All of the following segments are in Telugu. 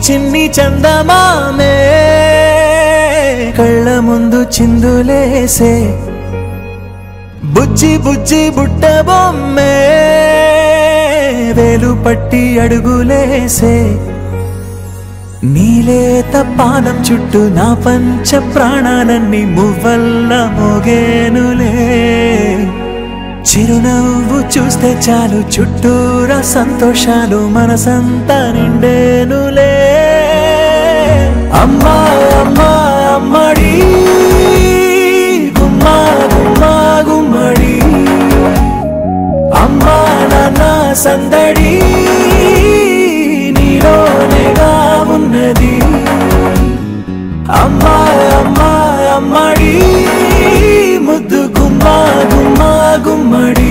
చిన్ని చందమామే కళ్ళ ముందు చిందులేసే బుజ్జి బుజ్జి బుట్ట బొమ్మే వేలు పట్టి అడుగులేసే నీలేత పానం చుట్టూ నా పంచ ప్రాణాలన్నీ మువ్వల్ల మోగేనులే చిరునవ్వు చూస్తే చాలు చుట్టూరా సంతోషాలు మనసంతా నిండేనులే అమ్మా అమ్మా అమ్మడి గుమ్మా గుమ్మా గుమ్మడి అమ్మా నాన్న సందడి నీలోనేగా ఉన్నది అమ్మా అమ్మా అమ్మడి ముద్దు గుమ్మా గుమ్మా గుమ్మడి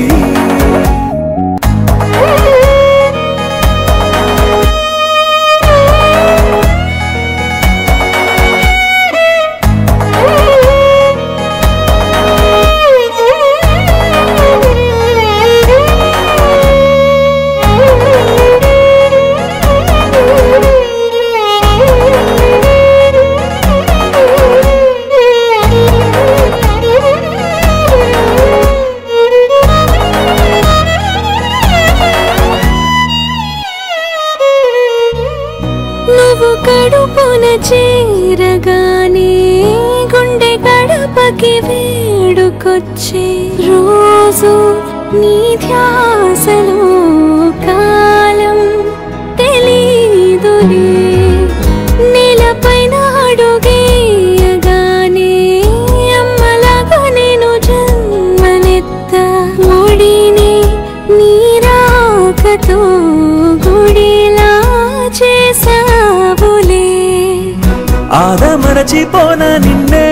కడుపున చేరగానే గుండె గడపకి వేడుకొచ్చే రోజు నీ ధ్యాసలో కాలం తెలీదులే నేలపైన అడుగేయగానే అమ్మలాగా నేను జన్మనెత్త ముడిని నీ రాకతో గుడిలా చేసావులే ఆదమరచిపోనా నిన్నే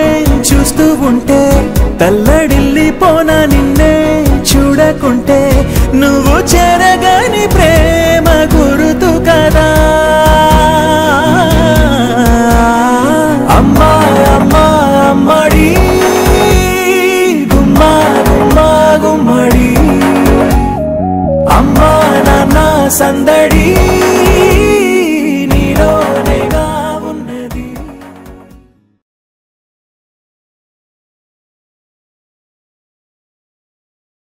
చూస్తూ ఉంటే తల్లడిల్లిపోనా నిన్నే చూడకుంటే నువ్వు చెరగని ప్రేమ గురుతు కదా అమ్మా అమ్మా అమ్మడి గుమ్మా గుమ్మా గుమ్మడి అమ్మా నాన్న సందడి